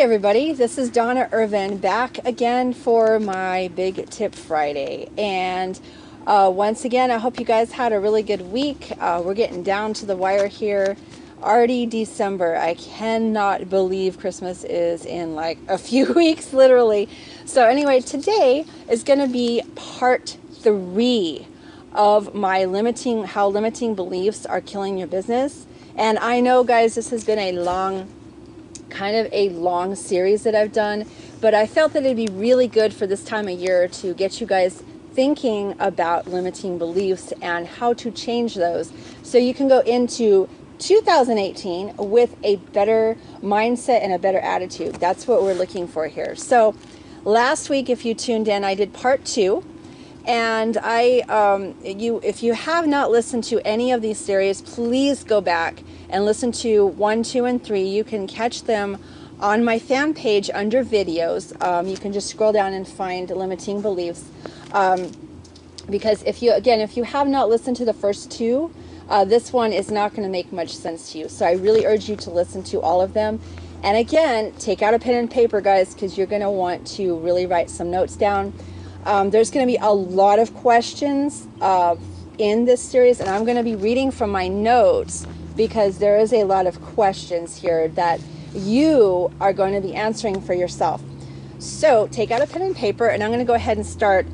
everybody, this is Donna Irvin back again for my Big Tip Friday. And once again, I hope you guys had a really good week. We're getting down to the wire here. Already December. I cannot believe Christmas is in like a few weeks, literally. So anyway, today is going to be part 3 of my how limiting beliefs are killing your business. And I know, guys, this has been a long series that I've done, but I felt that it'd be really good for this time of year to get you guys thinking about limiting beliefs and how to change those so you can go into 2018 with a better mindset and a better attitude. That's what we're looking for here. So last week, if you tuned in, I did part 2. And if you have not listened to any of these series, please go back and listen to 1, 2, and 3. You can catch them on my fan page under videos. You can just scroll down and find limiting beliefs. Because if you have not listened to the first 2, this one is not going to make much sense to you. So I really urge you to listen to all of them. And again, take out a pen and paper, guys, because you're going to want to really write some notes down. There's going to be a lot of questions in this series, and I'm going to be reading from my notes because there is a lot of questions here that you are going to be answering for yourself. So take out a pen and paper, and I'm going to go ahead and start.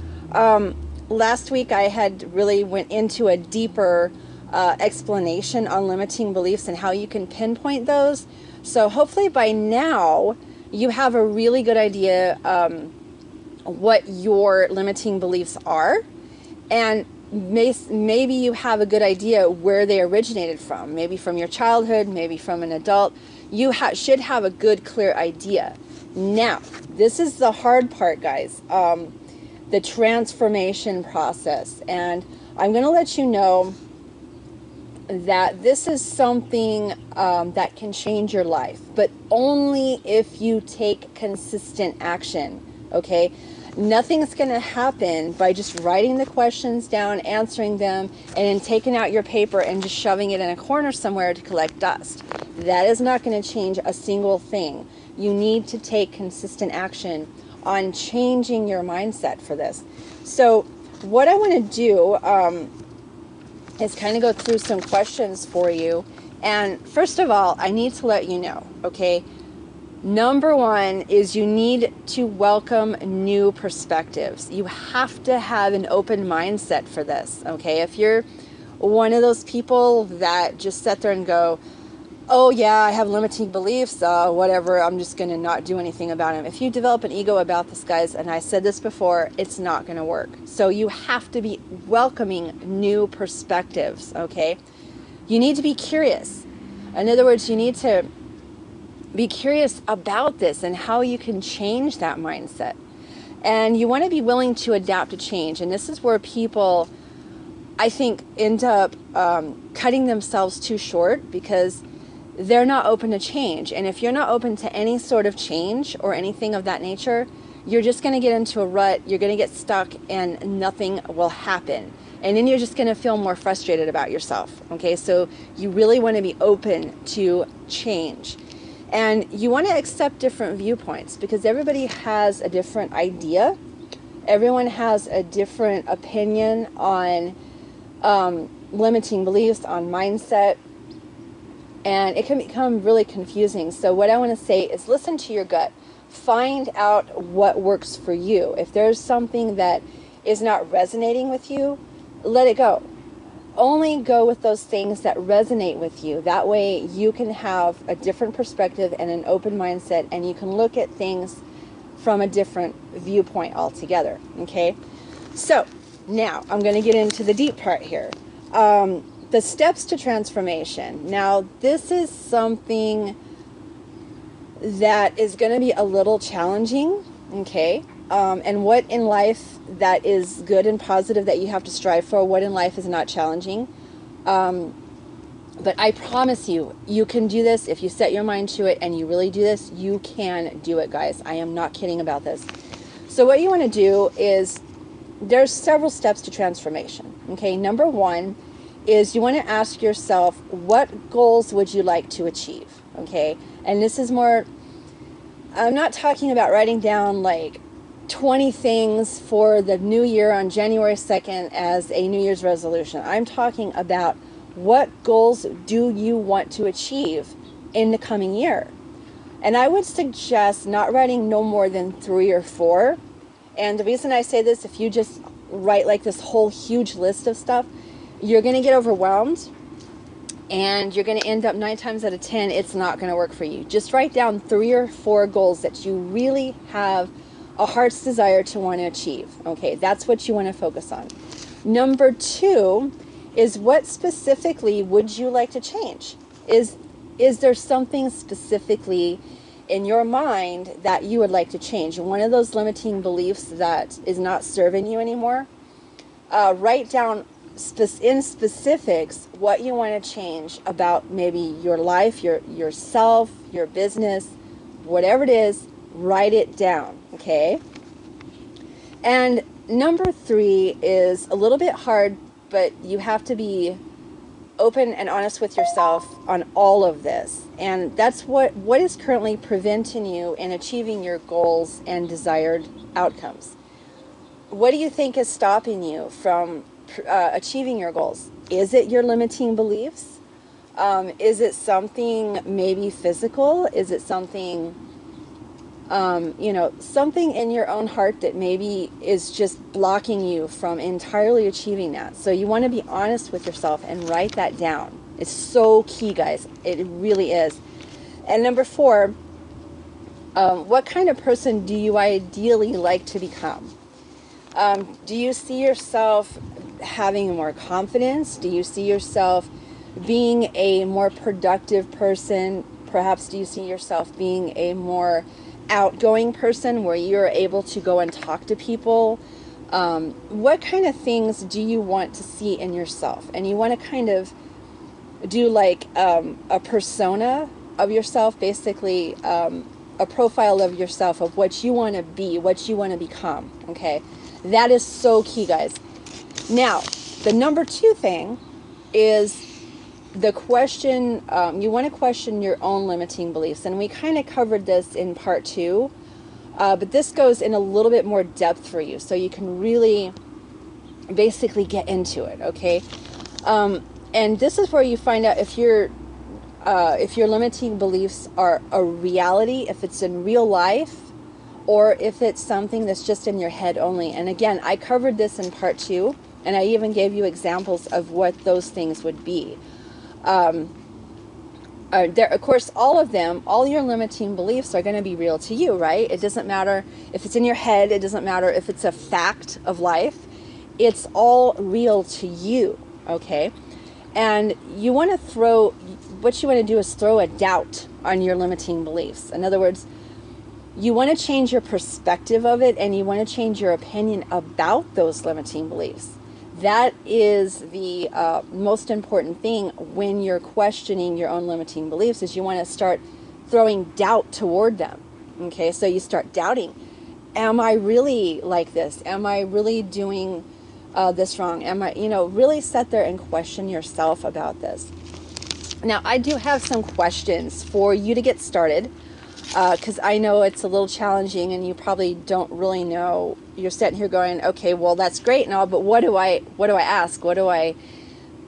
Last week I had really went into a deeper explanation on limiting beliefs and how you can pinpoint those. So hopefully by now you have a really good idea what your limiting beliefs are, and maybe you have a good idea where they originated from, maybe from your childhood, maybe from an adult. You should have a good, clear idea. Now, this is the hard part, guys, the transformation process. And I'm going to let you know that this is something that can change your life, but only if you take consistent action, okay? Nothing's going to happen by just writing the questions down, answering them, and then taking out your paper and just shoving it in a corner somewhere to collect dust. That is not going to change a single thing. You need to take consistent action on changing your mindset for this. So what I want to do is kind of go through some questions for you. And first of all, I need to let you know, okay? Number 1 is you need to welcome new perspectives. You have to have an open mindset for this, okay? If you're one of those people that just sit there and go, oh yeah, I have limiting beliefs, whatever, I'm just going to not do anything about them. If you develop an ego about this, guys, and I said this before, it's not going to work. So you have to be welcoming new perspectives, okay? You need to be curious. In other words, you need to be curious about this and how you can change that mindset. And you want to be willing to adapt to change. And this is where people, I think, end up cutting themselves too short because they're not open to change. And if you're not open to any sort of change or anything of that nature, you're just going to get into a rut, you're going to get stuck, and nothing will happen. And then you're just going to feel more frustrated about yourself. Okay, so you really want to be open to change. And you want to accept different viewpoints because everybody has a different idea. Everyone has a different opinion on limiting beliefs, on mindset. And it can become really confusing. So what I want to say is listen to your gut. Find out what works for you. If there's something that is not resonating with you, let it go. Only go with those things that resonate with you. That way you can have a different perspective and an open mindset, and you can look at things from a different viewpoint altogether, okay? So now I'm going to get into the deep part here. The steps to transformation. Now, this is something that is going to be a little challenging, okay? And what in life that is good and positive that you have to strive for, what in life is not challenging. But I promise you, you can do this. If you set your mind to it and you really do this, you can do it, guys. I am not kidding about this. So what you want to do is, there's several steps to transformation, okay? Number 1 is you want to ask yourself, what goals would you like to achieve, okay? And this is more I'm not talking about writing down like 20 things for the new year on January 2nd as a New Year's resolution. I'm talking about what goals do you want to achieve in the coming year. And I would suggest not writing no more than 3 or 4. And the reason I say this, if you just write like this whole huge list of stuff, you're going to get overwhelmed and you're going to end up 9 times out of 10, it's not going to work for you. Just write down 3 or 4 goals that you really have a heart's desire to want to achieve. Okay, that's what you want to focus on. Number 2 is, what specifically would you like to change? Is there something specifically in your mind that you would like to change? One of those limiting beliefs that is not serving you anymore? Write down in specifics what you want to change about maybe your life, yourself, your business, whatever it is. Write it down, okay? And number 3 is a little bit hard, but you have to be open and honest with yourself on all of this. And that's what is currently preventing you in achieving your goals and desired outcomes. What do you think is stopping you from achieving your goals? Is it your limiting beliefs? Is it something maybe physical? Is it something, something in your own heart that maybe is just blocking you from entirely achieving that? So you want to be honest with yourself and write that down. It's so key, guys. It really is. And number 4, what kind of person do you ideally like to become? Do you see yourself having more confidence? Do you see yourself being a more productive person? Perhaps do you see yourself being a more outgoing person where you're able to go and talk to people? What kind of things do you want to see in yourself? And you want to kind of do like a persona of yourself, basically a profile of yourself, of what you want to be, what you want to become. Okay, that is so key, guys. Now, the number 2 thing is the question, you want to question your own limiting beliefs. And we kind of covered this in part 2, but this goes in a little bit more depth for you, so you can really basically get into it, okay? And this is where you find out if your limiting beliefs are a reality, if it's in real life, or if it's something that's just in your head only. And again, I covered this in part 2, and I even gave you examples of what those things would be. There, of course, all of them, all your limiting beliefs are going to be real to you, right? It doesn't matter if it's in your head. It doesn't matter if it's a fact of life. It's all real to you, okay? And you want to what you want to do is throw a doubt on your limiting beliefs. In other words, you want to change your perspective of it, and you want to change your opinion about those limiting beliefs. That is the most important thing when you're questioning your own limiting beliefs, is you want to start throwing doubt toward them. Okay, so you start doubting. Am I really like this? Am I really doing this wrong? Am I, really sit there and question yourself about this. Now, I do have some questions for you to get started, because I know it's a little challenging and you probably don't really know. You're sitting here going, okay, well, that's great and all, but what do I ask? What do I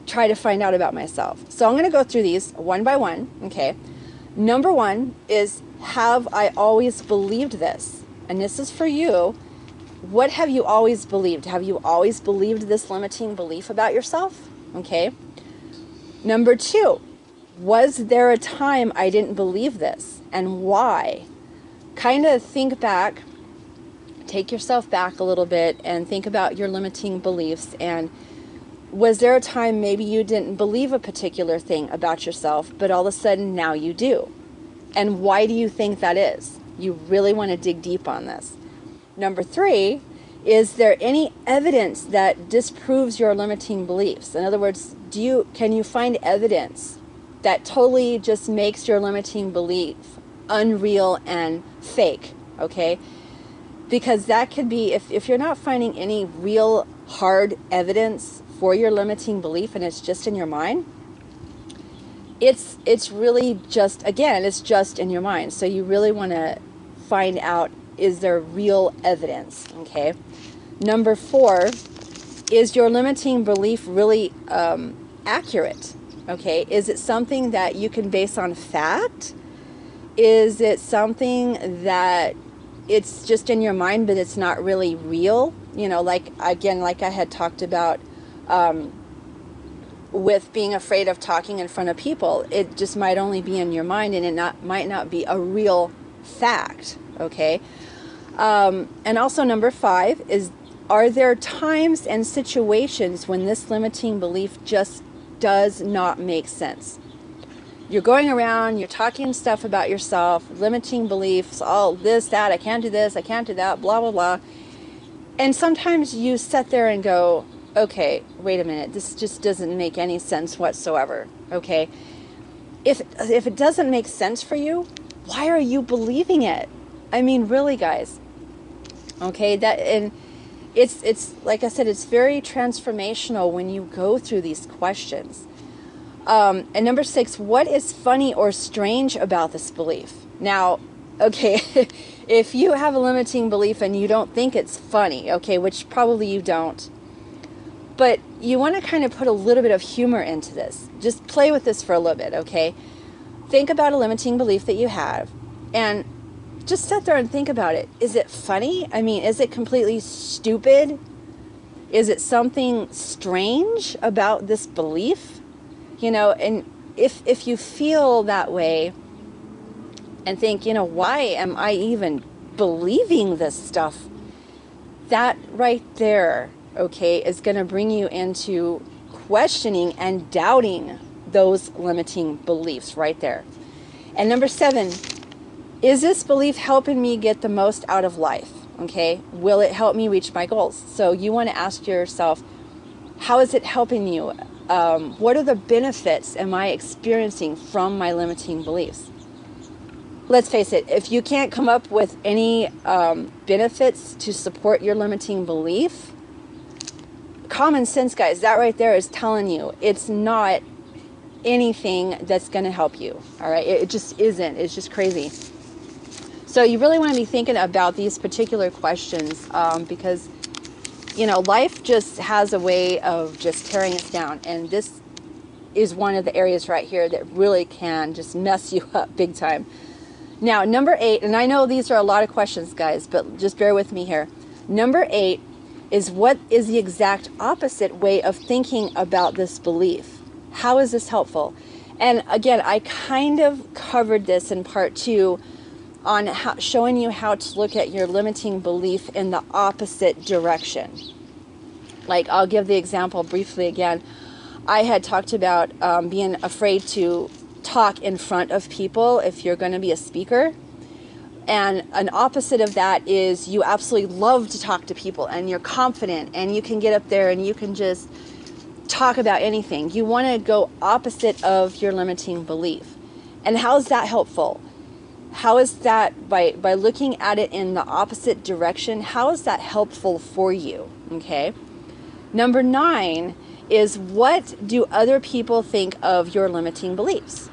try to find out about myself? So I'm going to go through these one by one, okay? Number 1 is, have I always believed this? And this is for you. What have you always believed? Have you always believed this limiting belief about yourself? Okay. Number 2, was there a time I didn't believe this, and why? Kind of think back, take yourself back a little bit and think about your limiting beliefs. And was there a time maybe you didn't believe a particular thing about yourself, but all of a sudden now you do? And why do you think that is? You really want to dig deep on this. Number 3, is there any evidence that disproves your limiting beliefs? In other words, can you find evidence that totally just makes your limiting belief unreal and fake? Okay, because that could be, if you're not finding any real hard evidence for your limiting belief and it's just in your mind, it's really just, again, it's just in your mind. So you really want to find out, is there real evidence? Okay. Number 4, is your limiting belief really accurate? Okay. Is it something that you can base on fact? Is it something that it's just in your mind, but it's not really real? You know, like, again, like I had talked about with being afraid of talking in front of people. It just might only be in your mind, and it might not be a real fact. Okay. And also number 5 is, are there times and situations when this limiting belief just does not make sense? You're going around, you're talking stuff about yourself, limiting beliefs, all this, that, I can't do this, I can't do that, blah, blah, blah. And sometimes you sit there and go, okay, wait a minute, this just doesn't make any sense whatsoever. Okay. If it doesn't make sense for you, why are you believing it? I mean, really, guys. Okay, and it's like I said, it's very transformational when you go through these questions. And number 6, what is funny or strange about this belief? Now, okay, if you have a limiting belief and you don't think it's funny, okay, which probably you don't, but you want to kind of put a little bit of humor into this. Just play with this for a little bit, okay? Think about a limiting belief that you have, and just sit there and think about it. Is it funny? I mean, is it completely stupid? Is it something strange about this belief? You know, and if you feel that way and think, you know, why am I even believing this stuff? That right there, okay, is going to bring you into questioning and doubting those limiting beliefs right there. And number 7, is this belief helping me get the most out of life? Okay, will it help me reach my goals? So you want to ask yourself, how is it helping you? What are the benefits am I experiencing from my limiting beliefs? Let's face it, if you can't come up with any benefits to support your limiting belief, common sense, guys, that right there is telling you it's not anything that's going to help you. All right, it just isn't. It's just crazy. So you really want to be thinking about these particular questions because, you know, life just has a way of just tearing us down. And this is one of the areas right here that really can just mess you up big time. Now, number 8, and I know these are a lot of questions, guys, but just bear with me here. Number 8 is, what is the exact opposite way of thinking about this belief? How is this helpful? And again, I kind of covered this in part 2 on showing you how to look at your limiting belief in the opposite direction. Like, I'll give the example briefly again. I had talked about being afraid to talk in front of people if you're going to be a speaker. And an opposite of that is you absolutely love to talk to people and you're confident and you can get up there and you can just talk about anything. You want to go opposite of your limiting belief. And how is that helpful? How is that, by looking at it in the opposite direction, how is that helpful for you? Okay. Number 9 is, what do other people think of your limiting beliefs?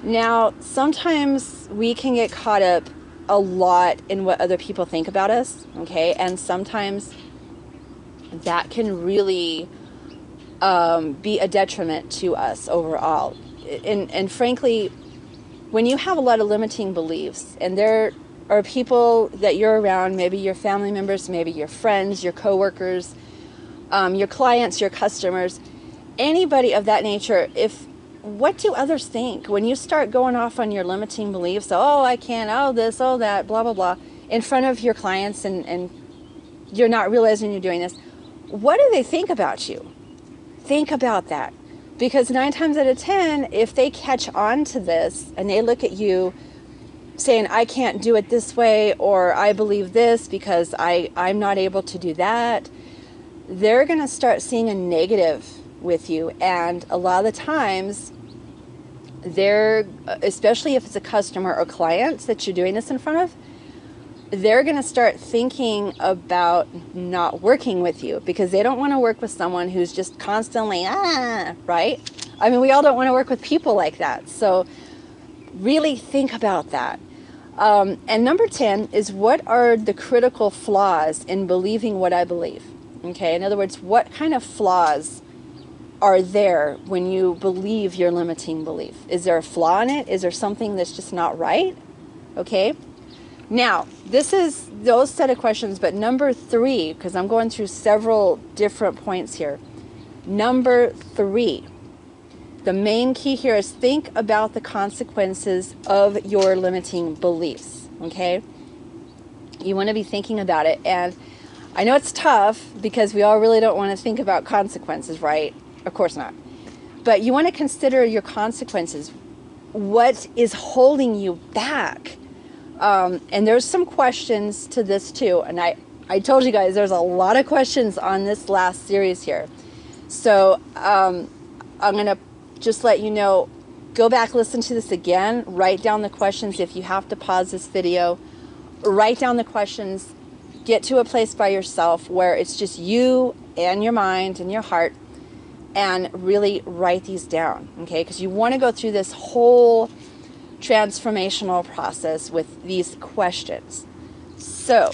Now, sometimes we can get caught up a lot in what other people think about us, okay? And sometimes that can really be a detriment to us overall. And frankly, when you have a lot of limiting beliefs, and there are people that you're around, maybe your family members, maybe your friends, your coworkers, your clients, your customers, anybody of that nature, what do others think when you start going off on your limiting beliefs? Oh, I can't, oh this, oh that, blah, blah, blah, in front of your clients, and you're not realizing you're doing this. What do they think about you? Think about that. Because 9 times out of 10, if they catch on to this and they look at you saying, I can't do it this way, or I believe this because I'm not able to do that, they're going to start seeing a negative with you. And a lot of the times, especially if it's a customer or client that you're doing this in front of, they're going to start thinking about not working with you because they don't want to work with someone who's just constantly, right? I mean, we all don't want to work with people like that. So really think about that. And number 10 is, what are the critical flaws in believing what I believe? Okay, in other words, what kind of flaws are there when you believe your limiting belief? Is there a flaw in it? Is there something that's just not right? Okay, now this is those set of questions, but number 3, because I'm going through several different points here. Number 3, the main key here is think about the consequences of your limiting beliefs, okay? You want to be thinking about it, and I know it's tough because we all really don't want to think about consequences, right? Of course not. But you want to consider your consequences. What is holding you back? And there's some questions to this too, and I told you guys there's a lot of questions on this last series here. So I'm going to just let you know, go back, listen to this again, write down the questions. If you have to pause this video, write down the questions, get to a place by yourself where it's just you and your mind and your heart, and really write these down, okay? Because you want to go through this whole transformational process with these questions. So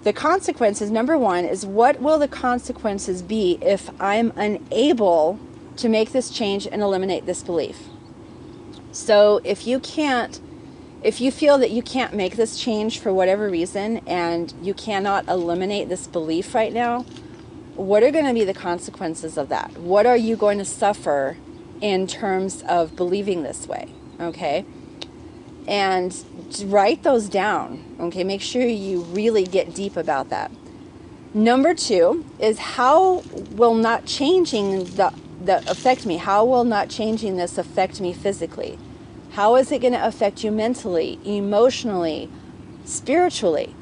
the consequences, number 1, is, what will the consequences be if I'm unable to make this change and eliminate this belief? So if you feel that you can't make this change for whatever reason, and you cannot eliminate this belief right now, what are going to be the consequences of that? What are you going to suffer in terms of believing this way? Okay? And write those down. Okay? Make sure you really get deep about that. Number 2 is, how will not changing that affect me? How will not changing this affect me physically? How is it going to affect you mentally, emotionally, spiritually?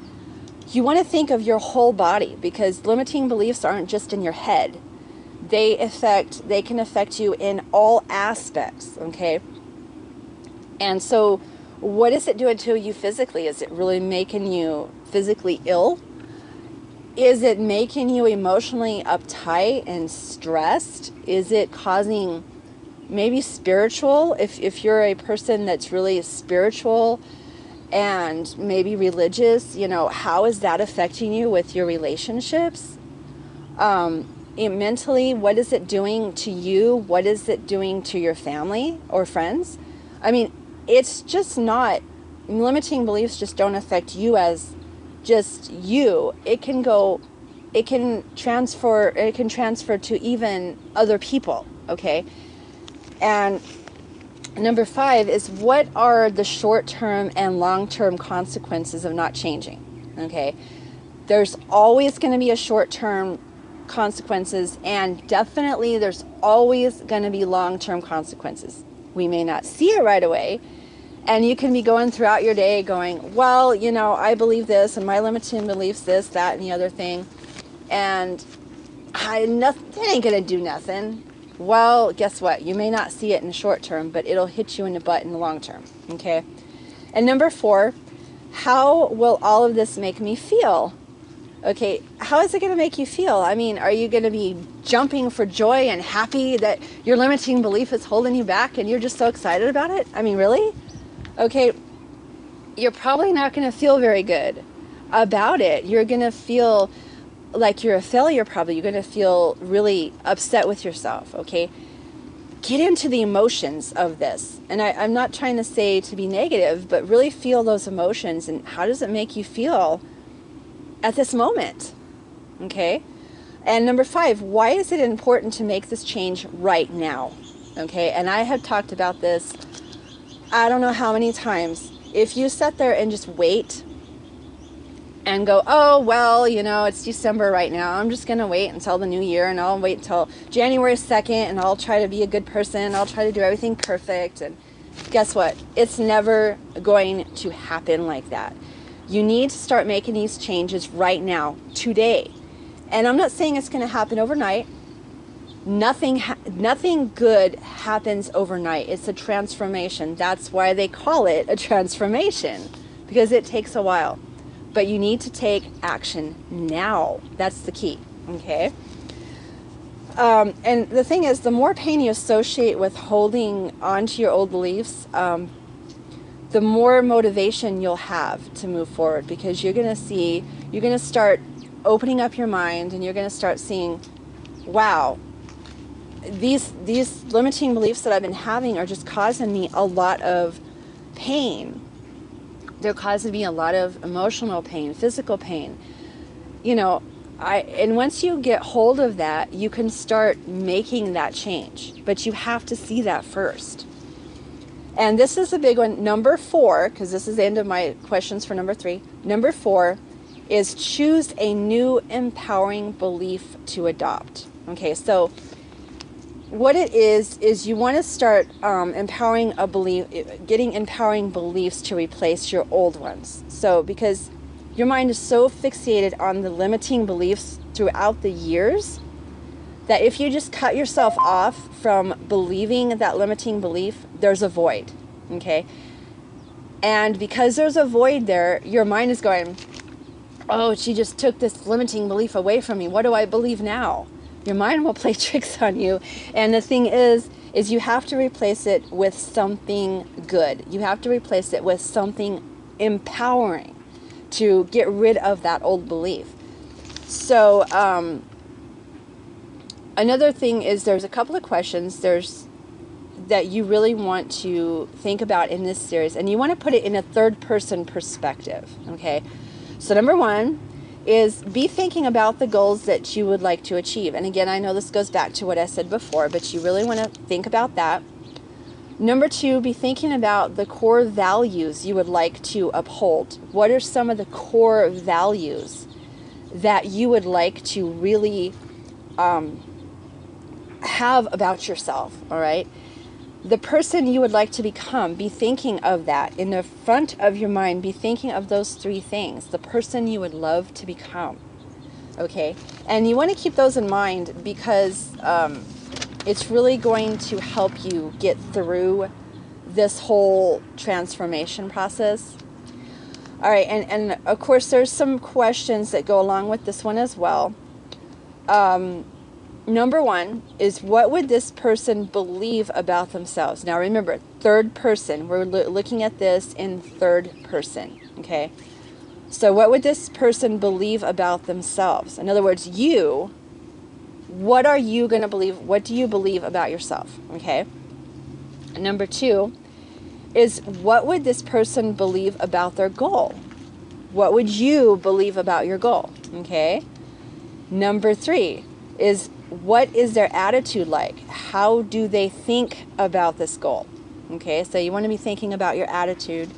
You want to think of your whole body, because limiting beliefs aren't just in your head. They can affect you in all aspects, okay? And so what is it doing to you physically? Is it really making you physically ill? Is it making you emotionally uptight and stressed? Is it causing maybe spiritual, if you're a person that's really spiritual and maybe religious, how is that affecting you with your relationships? Mentally, what is it doing to you? What is it doing to your family or friends? I mean, it's just not, limiting beliefs just don't affect you as just you. It can transfer to even other people, okay? And number 5 is, what are the short-term and long-term consequences of not changing? Okay, there's always going to be a short-term consequences, and definitely there's always going to be long-term consequences. We may not see it right away, and you can be going throughout your day going, well, I believe this, and my limiting beliefs this, that, and the other thing, and it ain't going to do nothing. Well, guess what? You may not see it in the short term, but it'll hit you in the butt in the long term, okay? And number 4, how will all of this make me feel? Okay, how is it going to make you feel? I mean, are you going to be jumping for joy and happy that your limiting belief is holding you back and you're just so excited about it? I mean, really? Okay, you're probably not going to feel very good about it. You're going to feel like you're a failure, probably. You're going to feel really upset with yourself, okay? Get into the emotions of this. And I'm not trying to say to be negative, but really feel those emotions, and how does it make you feel at this moment, okay? And number 5, why is it important to make this change right now, okay? And I have talked about this, I don't know how many times. If you sit there and just wait and go, oh, well, it's December right now, I'm just going to wait until the new year, and I'll wait until January 2nd, and I'll try to be a good person, I'll try to do everything perfect, and guess what? It's never going to happen like that. You need to start making these changes right now, today. And I'm not saying it's going to happen overnight. Nothing good happens overnight. It's a transformation. That's why they call it a transformation, because it takes a while. But you need to take action now. That's the key, okay? And the thing is, the more pain you associate with holding on to your old beliefs, the more motivation you'll have to move forward, because you're going to start opening up your mind, and you're going to start seeing, wow, these limiting beliefs that I've been having are just causing me a lot of pain. They're causing me a lot of emotional pain, physical pain. And once you get hold of that, you can start making that change. But you have to see that first. And this is a big one. Number 4, because this is the end of my questions for number 3. Number 4 is choose a new empowering belief to adopt. Okay, so what it is you want to start empowering a belief, getting empowering beliefs to replace your old ones. So because your mind is so fixated on the limiting beliefs throughout the years that if you just cut yourself off from believing that limiting belief, there's a void, okay? And because there's a void there, your mind is going, oh, she just took this limiting belief away from me. What do I believe now? Your mind will play tricks on you. And the thing is you have to replace it with something good. You have to replace it with something empowering to get rid of that old belief. So another thing is there's a couple of questions that you really want to think about in this series, and you want to put it in a third-person perspective, okay? So number 1 is be thinking about the goals that you would like to achieve. And again, I know this goes back to what I said before, but you really want to think about that. Number 2, be thinking about the core values you would like to uphold. What are some of the core values that you would like to really have about yourself, all right? The person you would like to become, be thinking of that. In the front of your mind, be thinking of those 3 things. The person you would love to become, okay? And you want to keep those in mind because it's really going to help you get through this whole transformation process. All right, and of course, there's some questions that go along with this one as well. Number 1 is, what would this person believe about themselves? Now remember, third person. We're looking at this in third person, okay? So what would this person believe about themselves? In other words, what are you going to believe? What do you believe about yourself, okay? Number 2 is, what would this person believe about their goal? What would you believe about your goal, okay? Number 3 is, what is their attitude like? How do they think about this goal? Okay, so you want to be thinking about your attitude.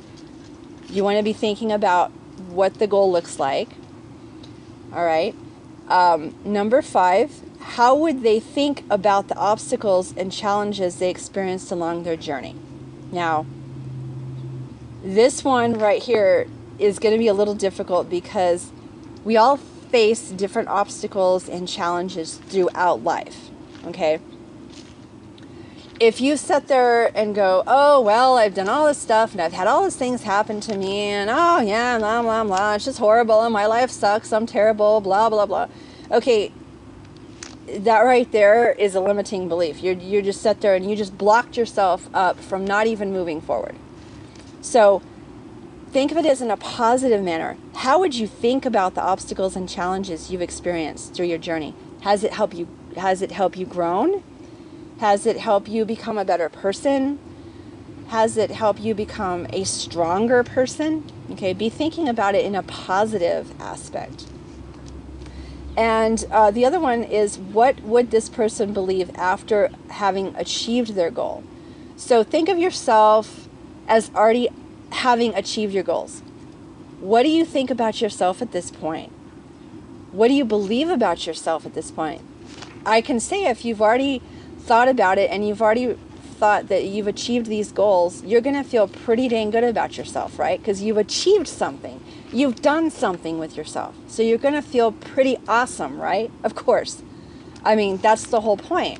You want to be thinking about what the goal looks like. All right. Number 5, how would they think about the obstacles and challenges they experienced along their journey? Now, this one right here is going to be a little difficult because we all face different obstacles and challenges throughout life, okay? If you sit there and go, oh, well, I've done all this stuff and I've had all these things happen to me and, oh, yeah, blah, blah, blah, it's just horrible and my life sucks, I'm terrible, blah, blah, blah. Okay, that right there is a limiting belief. You just sit there and you just blocked yourself up from not even moving forward. So think of it as in a positive manner. How would you think about the obstacles and challenges you've experienced through your journey? Has it helped you grown? Has it helped you become a better person? Has it helped you become a stronger person? Okay, be thinking about it in a positive aspect. And the other one is, what would this person believe after having achieved their goal? So think of yourself as already having achieved your goals. What do you think about yourself at this point? What do you believe about yourself at this point? I can say if you've already thought about it and you've already thought that you've achieved these goals, you're going to feel pretty dang good about yourself, right? Because you've achieved something. You've done something with yourself. So you're going to feel pretty awesome, right? Of course. I mean, that's the whole point.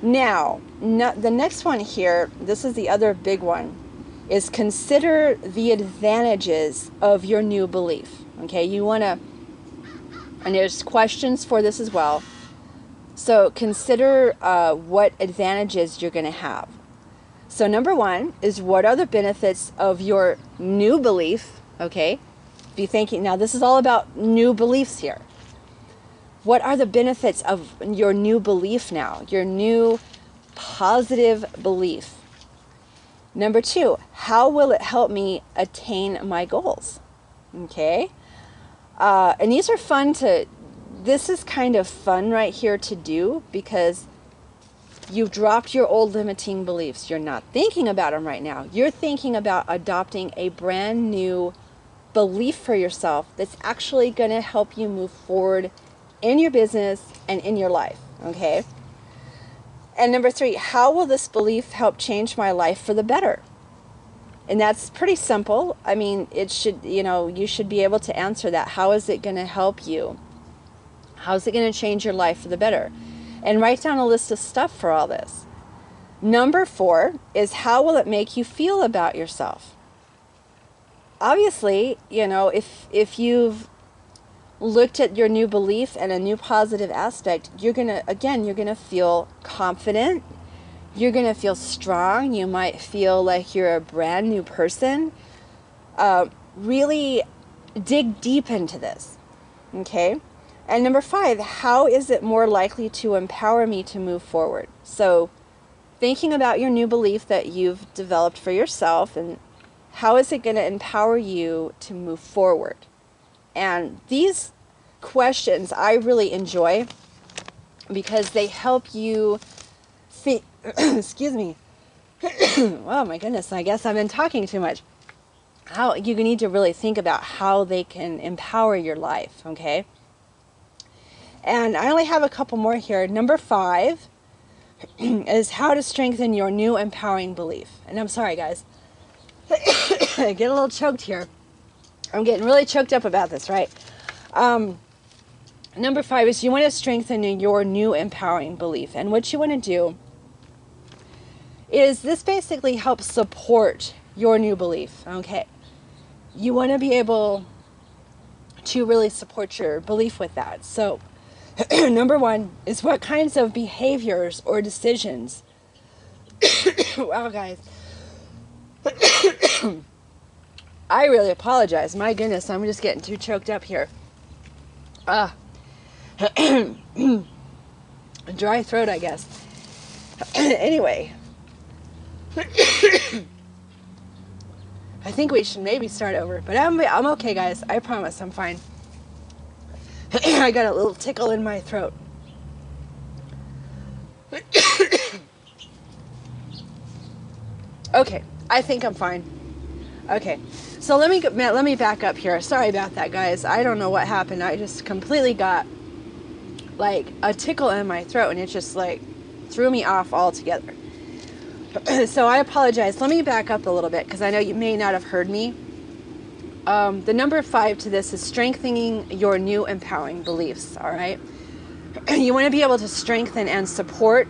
Now, the next one here, this is the other big one, is consider the advantages of your new belief. Okay, you want to, and there's questions for this as well. So consider what advantages you're going to have. So number one is, what are the benefits of your new belief? Okay, be thinking, now this is all about new beliefs here. What are the benefits of your new belief now, your new positive belief? Number two, how will it help me attain my goals? Okay, and these are fun to, this is kind of fun right here to do, because you've dropped your old limiting beliefs. You're not thinking about them right now. You're thinking about adopting a brand new belief for yourself that's actually going to help you move forward in your business and in your life, okay? And number three, how will this belief help change my life for the better? And that's pretty simple. I mean, it should, you should be able to answer that. How is it going to help you? How is it going to change your life for the better? And write down a list of stuff for all this. Number four is, how will it make you feel about yourself? Obviously, if you've looked at your new belief and a new positive aspect, you're going to feel confident. You're going to feel strong. You might feel like you're a brand new person. Really dig deep into this. Okay? And number five, how is it more likely to empower me to move forward? So thinking about your new belief that you've developed for yourself, and how is it going to empower you to move forward? And these questions I really enjoy, because they help you think, excuse me, oh my goodness, I guess I've been talking too much. How you need to really think about how they can empower your life, okay? And I only have a couple more here. Number five is how to strengthen your new empowering belief. And I'm sorry, guys. I get a little choked here. I'm getting really choked up about this, right? Number five is, you want to strengthen your new empowering belief. And what you want to do is, this basically helps support your new belief, okay? You want to be able to really support your belief with that. So number one is, what kinds of behaviors or decisions wow, guys. I really apologize. My goodness, I'm just getting too choked up here. Dry throat, I guess. Anyway. I think we should maybe start over. But I'm okay, guys. I promise I'm fine. I got a little tickle in my throat. Okay, I think I'm fine. Okay, so let me back up here. Sorry about that, guys. I don't know what happened. I just completely got like a tickle in my throat, and it just like threw me off altogether. So I apologize. Let me back up a little bit, because I know you may not have heard me. The number 5 to this is strengthening your new empowering beliefs, all right? You want to be able to strengthen and support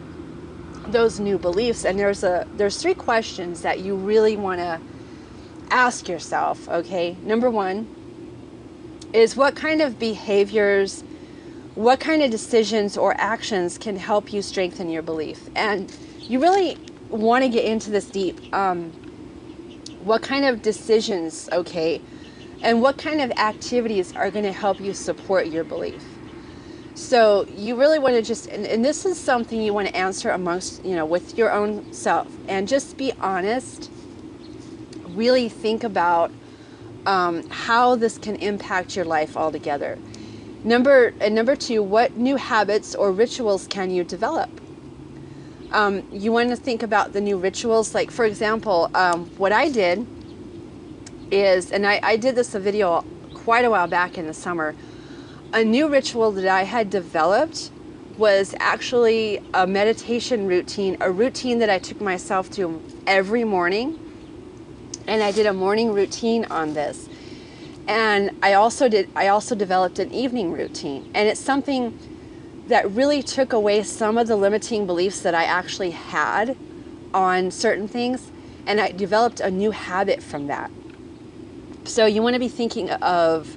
those new beliefs, and there's 3 questions that you really want to ask yourself, okay? Number 1 is, what kind of behaviors, what kind of decisions or actions can help you strengthen your belief? And you really want to get into this deep. What kind of decisions, okay, and what kind of activities are going to help you support your belief? So you really want to just, and this is something you want to answer amongst, with your own self, and just be honest. Really think about how this can impact your life altogether. Number 2, what new habits or rituals can you develop? You want to think about the new rituals. Like, for example, what I did is, and I did this a video quite a while back in the summer, a new ritual that I had developed was actually a meditation routine, a routine that I took myself to every morning. And I did a morning routine on this. And I also developed an evening routine. And it's something that really took away some of the limiting beliefs that I actually had on certain things. And I developed a new habit from that. So you want to be thinking of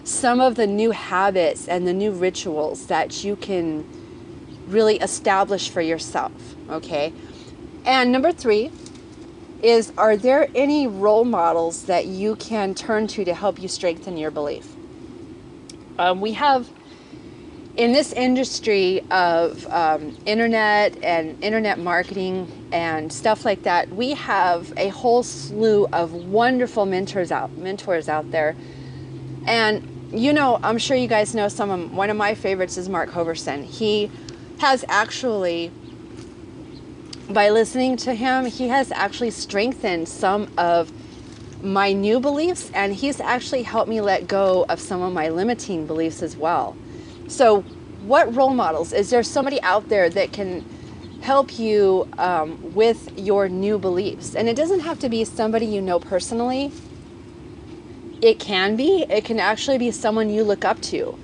some of the new habits and the new rituals that you can really establish for yourself, okay? And number 3 is, are there any role models that you can turn to help you strengthen your belief? We have, in this industry of internet and internet marketing and stuff like that, we have a whole slew of wonderful mentors out there. And you know, I'm sure you guys know one of my favorites is Mark Hoverson. He has actually, by listening to him, he has actually strengthened some of my new beliefs, and he's actually helped me let go of some of my limiting beliefs as well. So what role models? Is there somebody out there that can help you with your new beliefs? And it doesn't have to be somebody you know personally. It can actually be someone you look up to,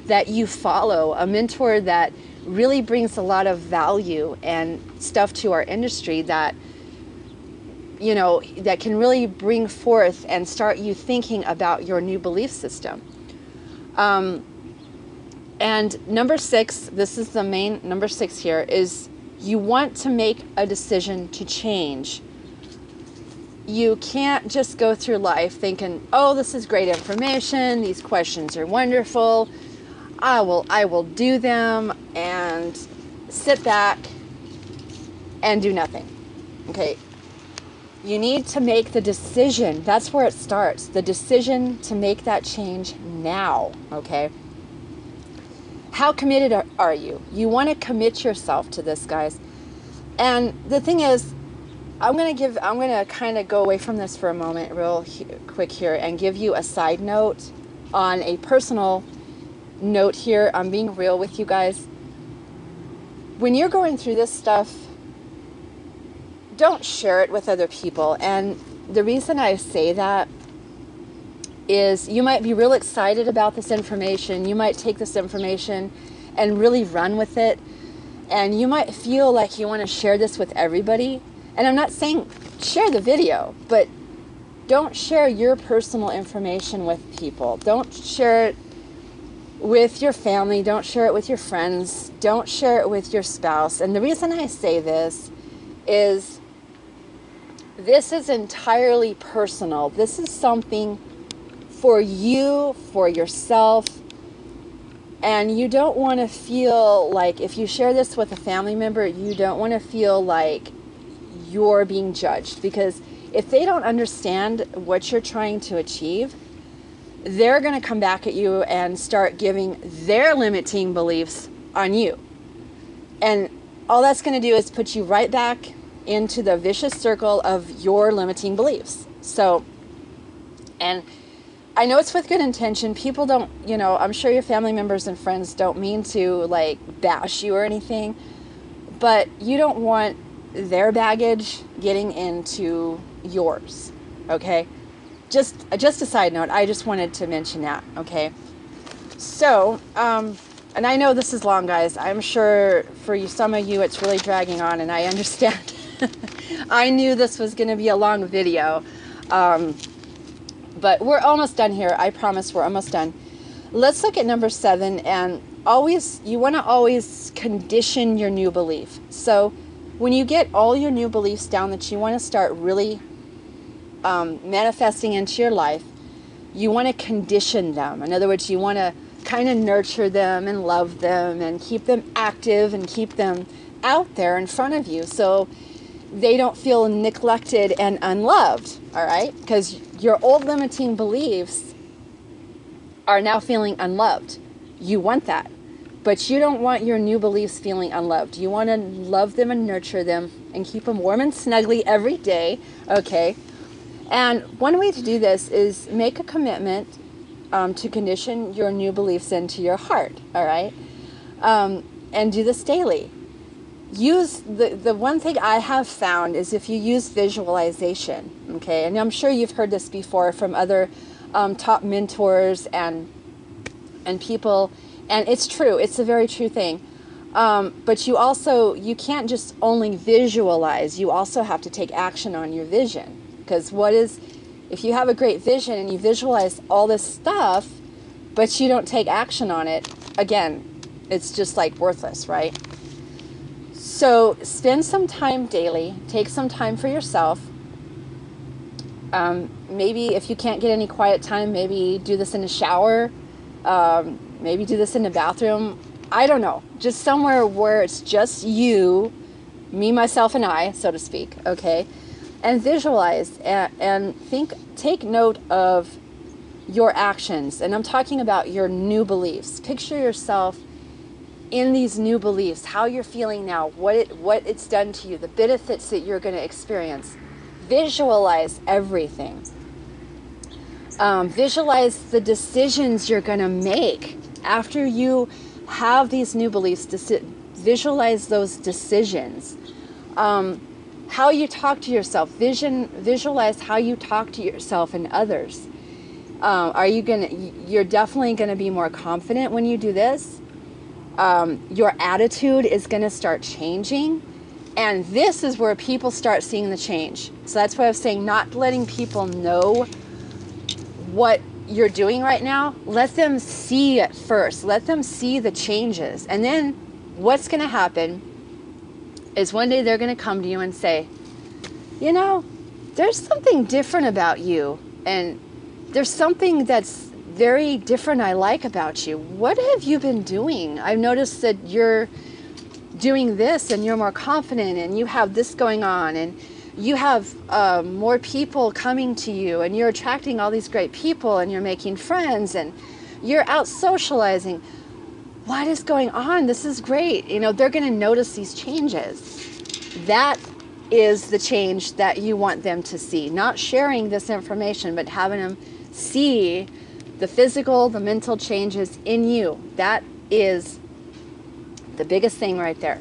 that you follow, a mentor that really brings a lot of value and stuff to our industry, that, you know, that can really bring forth and start you thinking about your new belief system. And number 6, this is the main number 6 here, is you want to make a decision to change. You can't just go through life thinking, oh, this is great information, these questions are wonderful, I will do them, and sit back and do nothing. Okay, you need to make the decision. That's where it starts. The decision to make that change now. Okay, how committed are you? You want to commit yourself to this, guys. And the thing is, I'm going to kind of go away from this for a moment real quick here and give you a side note on a personal note here. I'm being real with you guys. When you're going through this stuff, don't share it with other people. And the reason I say that is you might be real excited about this information. You might take this information and really run with it. And you might feel like you want to share this with everybody. And I'm not saying share the video, but don't share your personal information with people. Don't share it with your family. Don't share it with your friends. Don't share it with your spouse. And the reason I say this is entirely personal. This is something for you, for yourself. And you don't want to feel like, if you share this with a family member, you don't want to feel like you're being judged, because if they don't understand what you're trying to achieve, they're going to come back at you and start giving their limiting beliefs on you. And all that's going to do is put you right back into the vicious circle of your limiting beliefs. So, and I know it's with good intention. People don't, you know, I'm sure your family members and friends don't mean to like bash you or anything, but you don't want their baggage getting into yours. Okay, just a side note. I just wanted to mention that. Okay, so and I know this is long, guys. I'm sure for you, some of you, it's really dragging on, and I understand. I knew this was going to be a long video, but we're almost done here. I promise we're almost done. Let's look at number 7, and you want to always condition your new belief. So when you get all your new beliefs down that you want to start really manifesting into your life, you want to condition them. In other words, you want to kind of nurture them and love them and keep them active and keep them out there in front of you so they don't feel neglected and unloved, all right? Because your old limiting beliefs are now feeling unloved. You want that. But you don't want your new beliefs feeling unloved. You want to love them and nurture them and keep them warm and snuggly every day, okay? And one way to do this is make a commitment to condition your new beliefs into your heart, all right? And do this daily. Use the one thing I have found is if you use visualization, okay? And I'm sure you've heard this before from other top mentors and people. And it's true. It's a very true thing. But you can't just only visualize. You also have to take action on your vision. Because if you have a great vision and you visualize all this stuff, but you don't take action on it, again, it's just like worthless, right? So spend some time daily. Take some time for yourself. Maybe if you can't get any quiet time, maybe do this in a shower. Maybe do this in the bathroom. I don't know. Just somewhere where it's just you, me, myself, and I, so to speak, okay? And visualize and take note of your actions. And I'm talking about your new beliefs. Picture yourself in these new beliefs, how you're feeling now, what it's done to you, the benefits that you're going to experience. Visualize everything. Visualize the decisions you're going to make after you have these new beliefs. Visualize those decisions. How you talk to yourself. Visualize how you talk to yourself and others. You're definitely going to be more confident when you do this. Your attitude is going to start changing. And this is where people start seeing the change. So that's why I was saying not letting people know what you're doing right now. Let them see it first. Let them see the changes. And then what's going to happen is one day they're going to come to you and say, you know, there's something different about you. And there's something that's very different I like about you. What have you been doing? I've noticed that you're doing this and you're more confident and you have this going on and you have more people coming to you and you're attracting all these great people and you're making friends and you're out socializing. What is going on? This is great. You know, they're going to notice these changes. That is the change that you want them to see. Not sharing this information, but having them see the physical, the mental changes in you. That is the biggest thing right there.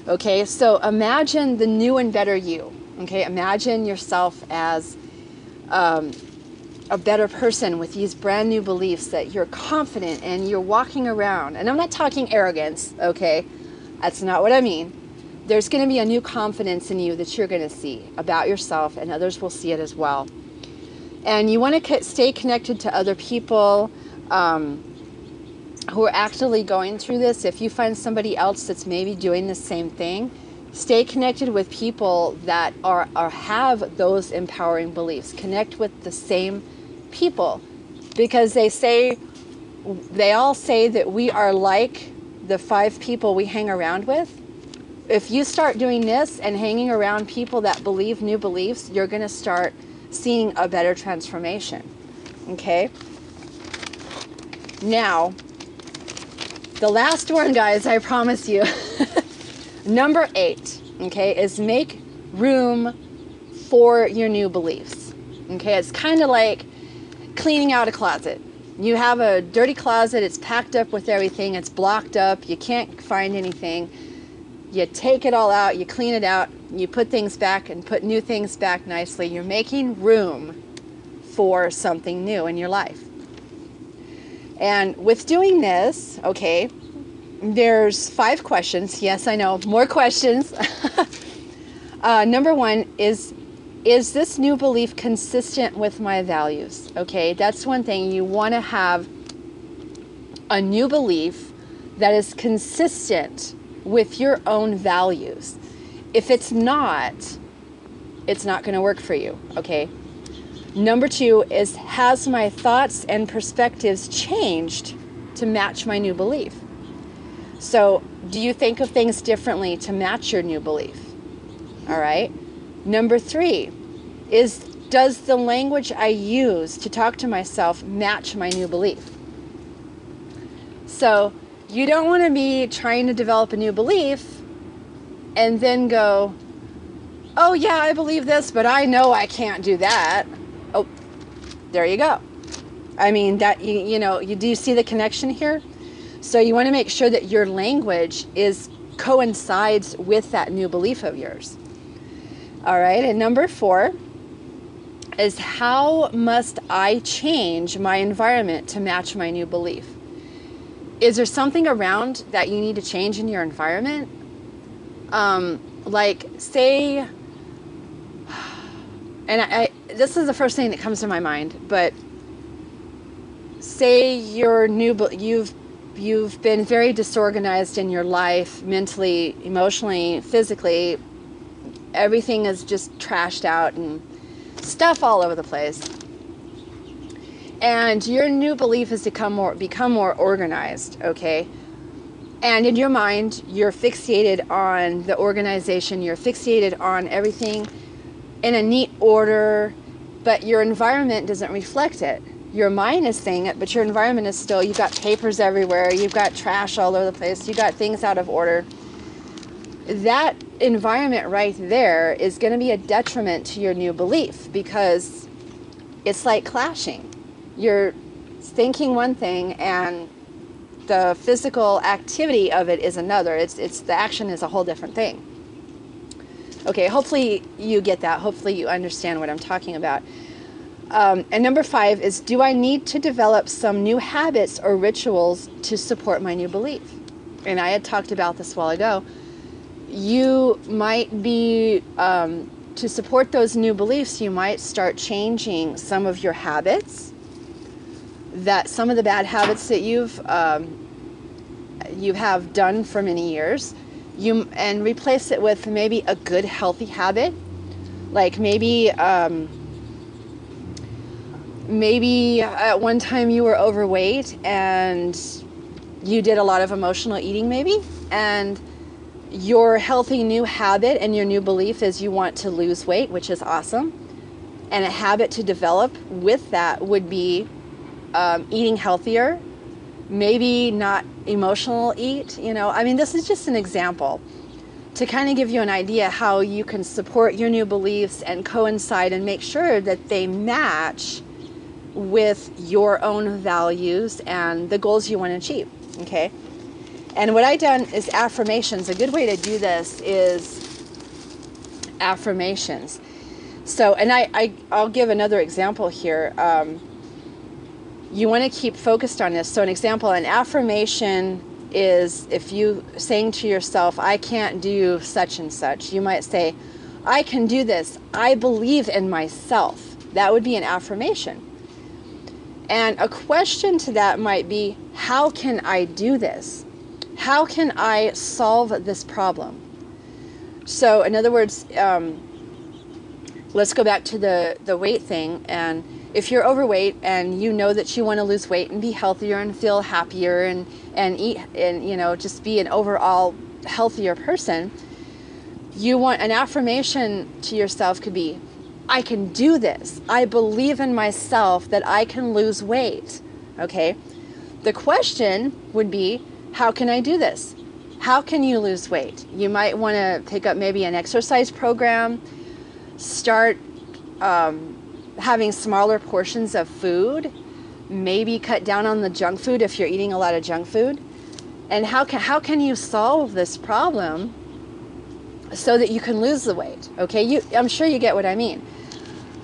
Okay, so imagine the new and better you. Okay, imagine yourself as a better person with these brand new beliefs that you're confident and you're walking around. And I'm not talking arrogance, okay? That's not what I mean. There's going to be a new confidence in you that you're going to see about yourself, and others will see it as well. And you want to stay connected to other people who are actively going through this. If you find somebody else that's maybe doing the same thing, stay connected with people that have those empowering beliefs. Connect with the same people, because they all say that we are like the 5 people we hang around with. If you start doing this and hanging around people that believe new beliefs, you're going to start seeing a better transformation. Okay? Now, the last one, guys, I promise you. Number 8, okay, is make room for your new beliefs. Okay, it's kind of like cleaning out a closet. You have a dirty closet, it's packed up with everything, it's blocked up, you can't find anything. You take it all out, you clean it out, you put things back and put new things back nicely. You're making room for something new in your life. And with doing this, okay, there's 5 questions. Yes, I know, more questions. Number 1 is this new belief consistent with my values? Okay, that's one thing. You want to have a new belief that is consistent with your own values. If it's not going to work for you, okay? Number 2 is, has my thoughts and perspectives changed to match my new belief? So, do you think of things differently to match your new belief? All right. Number 3 is, does the language I use to talk to myself match my new belief? So, you don't want to be trying to develop a new belief and then go, oh yeah, I believe this, but I know I can't do that. Oh, there you go. I mean, that you do see the connection here? So you want to make sure that your language coincides with that new belief of yours. All right, and number 4 is, how must I change my environment to match my new belief? Is there something around that you need to change in your environment? Like, say, and this is the first thing that comes to my mind, but say you've been very disorganized in your life, mentally, emotionally, physically. Everything is just trashed out, and stuff all over the place. And your new belief has become more organized, okay? And in your mind, you're fixated on the organization, you're fixated on everything in a neat order, but your environment doesn't reflect it. Your mind is saying it, but your environment is still, you've got papers everywhere, you've got trash all over the place, you've got things out of order. That environment right there is going to be a detriment to your new belief, because it's like clashing. You're thinking one thing and the physical activity of it is another. It's the action is a whole different thing. Okay, hopefully you get that. Hopefully you understand what I'm talking about. And number 5 is, do I need to develop some new habits or rituals to support my new belief? And I had talked about this a while ago. You might be, to support those new beliefs, you might start changing some of your habits, that some of the bad habits that you have done for many years, and replace it with maybe a good healthy habit. Like maybe at one time you were overweight and you did a lot of emotional eating maybe, and your healthy new habit and your new belief is you want to lose weight, which is awesome. And a habit to develop with that would be eating healthier, maybe not emotional eat, I mean, this is just an example to kind of give you an idea how you can support your new beliefs and coincide and make sure that they match with your own values and the goals you want to achieve, okay? And what I've done is affirmations. A good way to do this is affirmations. So, and I'll give another example here. You want to keep focused on this. So an example, an affirmation is if you saying to yourself, I can't do such and such. You might say, I can do this. I believe in myself. That would be an affirmation. And a question to that might be, how can I do this? How can I solve this problem? So in other words, let's go back to the weight thing. And if you're overweight and you know that you want to lose weight and be healthier and feel happier and eat and just be an overall healthier person, you want an affirmation to yourself could be, I can do this. I believe in myself that I can lose weight. Okay? The question would be, how can I do this? How can you lose weight? You might want to pick up maybe an exercise program, start having smaller portions of food, maybe cut down on the junk food if you're eating a lot of junk food. And how can you solve this problem so that you can lose the weight? Okay, I'm sure you get what I mean.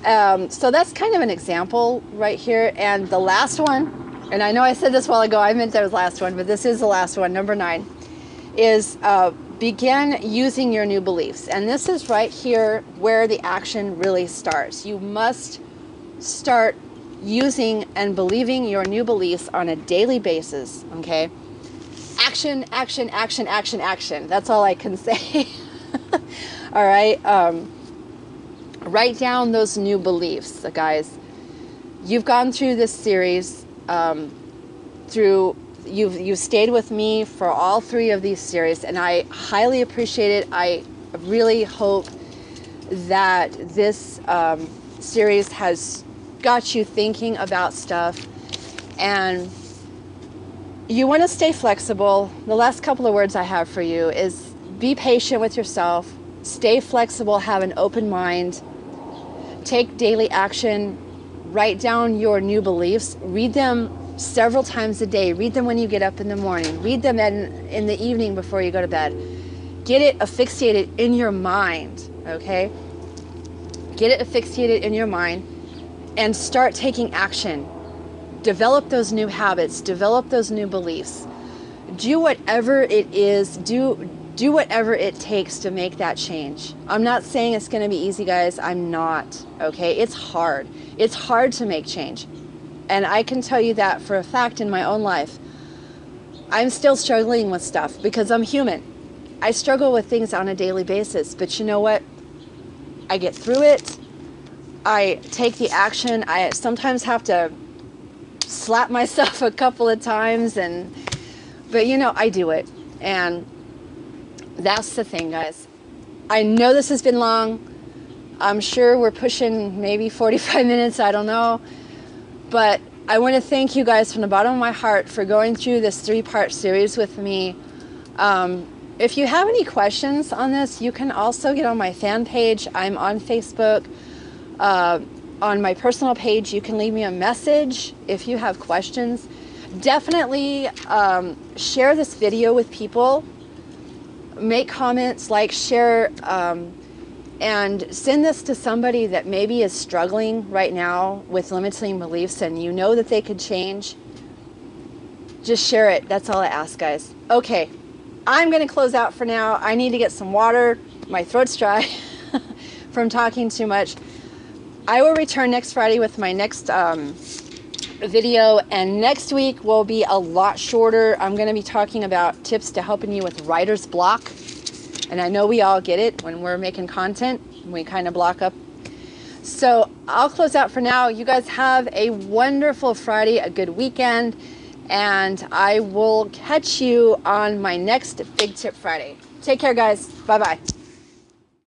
So that's kind of an example right here. And the last one, and I know I said this a while ago, I meant that was the last one, but this is the last one, number 9, is begin using your new beliefs. And this is right here where the action really starts. You must start using and believing your new beliefs on a daily basis, okay? Action, action, action, action, action. That's all I can say. All right? Write down those new beliefs, guys. You've gone through this series, you've stayed with me for all 3 of these series, and I highly appreciate it. I really hope that this series has got you thinking about stuff, and you want to stay flexible. The last couple of words I have for you is be patient with yourself, stay flexible, have an open mind, take daily action, write down your new beliefs, read them several times a day, read them when you get up in the morning, read them in the evening before you go to bed. Get it asphyxiated in your mind, okay? Get it asphyxiated in your mind and start taking action. Develop those new habits, develop those new beliefs. Do whatever it is, do whatever it takes to make that change. I'm not saying it's going to be easy, guys. I'm not, okay? It's hard. It's hard to make change. And I can tell you that for a fact in my own life. I'm still struggling with stuff because I'm human. I struggle with things on a daily basis, but you know what? I get through it. I take the action. I sometimes have to slap myself a couple of times, but you know, I do it. And that's the thing, guys. I know this has been long. I'm sure we're pushing maybe 45 minutes, I don't know. But I want to thank you guys from the bottom of my heart for going through this 3-part series with me. If you have any questions on this, you can also get on my fan page. I'm on Facebook. On my personal page, you can leave me a message if you have questions. Definitely share this video with people. Make comments, like, share, and send this to somebody that maybe is struggling right now with limiting beliefs and you know that they could change. Just share it. That's all I ask, guys. Okay, I'm going to close out for now. I need to get some water. My throat's dry from talking too much. I will return next Friday with my next video, and next week will be a lot shorter. I'm going to be talking about tips to helping you with writer's block. And I know we all get it when we're making content. We kind of block up. So I'll close out for now. You guys have a wonderful Friday, a good weekend, and I will catch you on my next Big Tip Friday. Take care, guys. Bye-bye.